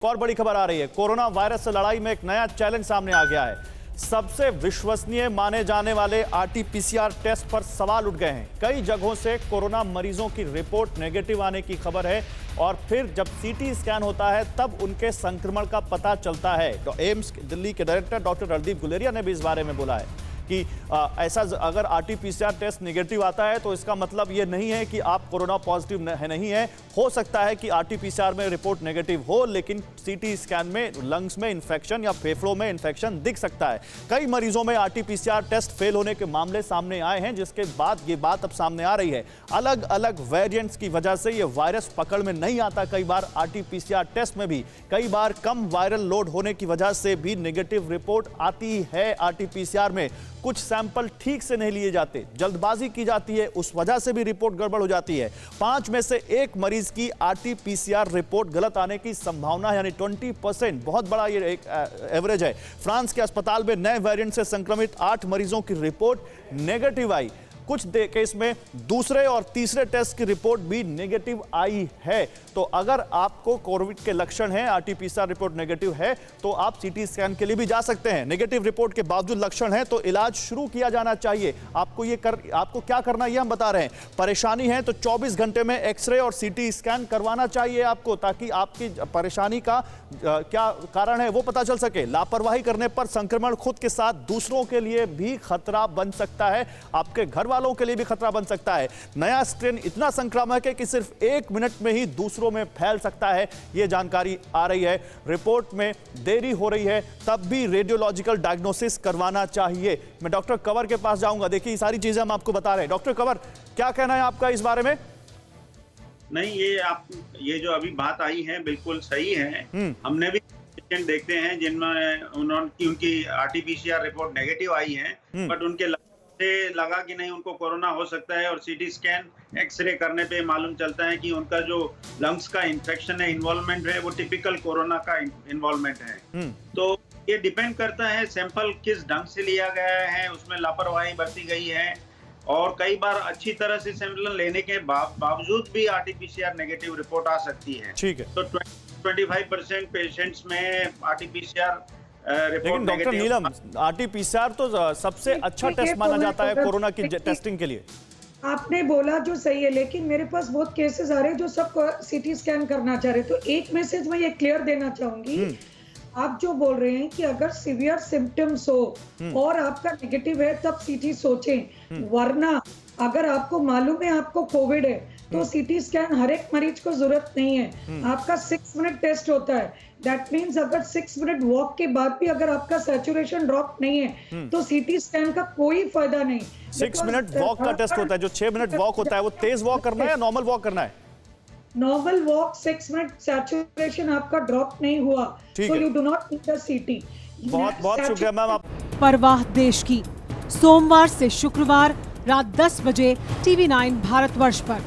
और बड़ी खबर आ रही है। कोरोना वायरस से लड़ाई में एक नया चैलेंज सामने आ गया है। सबसे विश्वसनीय माने जाने वाले आरटीपीसीआर टेस्ट पर सवाल उठ गए हैं। कई जगहों से कोरोना मरीजों की रिपोर्ट नेगेटिव आने की खबर है और फिर जब सीटी स्कैन होता है तब उनके संक्रमण का पता चलता है। तो एम्स दिल्ली के डायरेक्टर डॉक्टर रणदीप गुलेरिया ने भी इस बारे में बोला है कि ऐसा अगर आरटीपीसीआर टेस्ट नेगेटिव आता है तो इसका मतलब ये नहीं है कि आप कोरोना पॉजिटिव नहीं है। हो सकता है कि आरटीपीसीआर में रिपोर्ट नेगेटिव हो लेकिन सीटी स्कैन में लंग्स में इन्फेक्शन या फेफड़ों में इन्फेक्शन दिख सकता है। कई मरीजों में आरटीपीसीआर टेस्ट फेल होने के मामले सामने आए हैं, जिसके बाद ये बात अब सामने आ रही है। अलग अलग वेरिएंट्स की वजह से ये वायरस पकड़ में नहीं आता। कई बार आरटीपीसीआर टेस्ट में भी कई बार कम वायरल लोड होने की वजह से भी नेगेटिव रिपोर्ट आती है। आरटीपीसीआर में कुछ सैंपल ठीक से नहीं लिए जाते, जल्दबाजी की जाती है, उस वजह से भी रिपोर्ट गड़बड़ हो जाती है। 5 में से 1 मरीज की आरटीपीसीआर रिपोर्ट गलत आने की संभावना यानी 20%, बहुत बड़ा ये एक एवरेज है। फ्रांस के अस्पताल में नए वेरिएंट से संक्रमित 8 मरीजों की रिपोर्ट नेगेटिव आई। कुछ केस में दूसरे और तीसरे टेस्ट की रिपोर्ट भी नेगेटिव आई है। तो अगर आपको कोविड के लक्षण हैं, आरटीपीसीआर रिपोर्ट नेगेटिव है, तो आप सीटी स्कैन के लिए भी जा सकते हैं। नेगेटिव रिपोर्ट के बावजूद लक्षण है तो इलाज शुरू किया जाना चाहिए। आपको क्या करना ये हम बता रहे हैं। परेशानी है तो 24 घंटे में एक्सरे और सीटी स्कैन करवाना चाहिए आपको, ताकि आपकी परेशानी का क्या कारण है वो पता चल सके। लापरवाही करने पर संक्रमण खुद के साथ दूसरों के लिए भी खतरा बन सकता है, आपके घर वालों के लिए भी खतरा बन सकता है। नया स्ट्रेन इतना संक्रामक है कि सिर्फ 1 मिनट में ही दूसरों में फैल सकता है, यह जानकारी आ रही है। रिपोर्ट में देरी हो रही है तब भी रेडियोलॉजिकल डायग्नोसिस करवाना चाहिए। मैं डॉक्टर कंवर के पास जाऊंगा। देखिए, ये सारी चीजें हम आपको बता रहे हैं। डॉक्टर कंवर, क्या कहना है आपका इस बारे में? नहीं, ये जो अभी बात आई है बिल्कुल सही है। हमने भी पेशेंट देखते हैं जिनमें उनकी आरटीपीसीआर रिपोर्ट नेगेटिव आई है, बट उनके लगा कि नहीं उनको कोरोना हो सकता है, और सीटी स्कैन एक्सरे करने पे मालूम चलता है कि उनका जो लंग्स का इन्फेक्शन है, इन्वॉल्वमेंट है, वो टिपिकल कोरोना का इन्वॉल्वमेंट है। तो ये डिपेंड करता है सैंपल किस ढंग से लिया गया है, उसमें लापरवाही बरती गई है, और कई बार अच्छी तरह से सैंपल लेने के बावजूद भी आरटीपीसीआर नेगेटिव रिपोर्ट आ सकती है। ठीक है। तो 25% पेशेंट्स में आरटीपीसीआर लेकिन डॉक्टर नीलम, आरटीपीसीआर तो सबसे अच्छा टेस्ट माना जाता है कोरोना की टेस्टिंग के लिए। आपने बोला जो सही है, लेकिन मेरे पास बहुत केसेस आ रहे हैं जो सब सीटी स्कैन करना चाह रहे हैं। तो एक मैसेज मैं ये क्लियर देना चाहूंगी, आप जो बोल रहे हैं कि अगर सीवियर सिम्टम्स हो और आपका नेगेटिव है तब सीटी सोचें, वरना अगर आपको मालूम है आपको कोविड है तो सीटी स्कैन हर एक मरीज को जरूरत नहीं है। आपका 6 मिनट टेस्ट होता है। दैट मीन्स अगर 6 मिनट वॉक के बाद भी अगर आपका सैचुरेशन ड्रॉप नहीं है तो सीटी स्कैन का कोई फायदा नहीं। 6 मिनट वॉक का टेस्ट होता है। जो 6 मिनट वॉक होता है वो तेज वॉक करना है या नॉर्मल वॉक करना है? नॉर्मल वॉक 6 मिनट सैचुरेशन आपका ड्रॉप नहीं हुआ तो you do not need the सीटी। बहुत बहुत शुक्रिया मैम। आप परवाह देश की, सोमवार से शुक्रवार रात 10 बजे TV9 भारतवर्ष पर।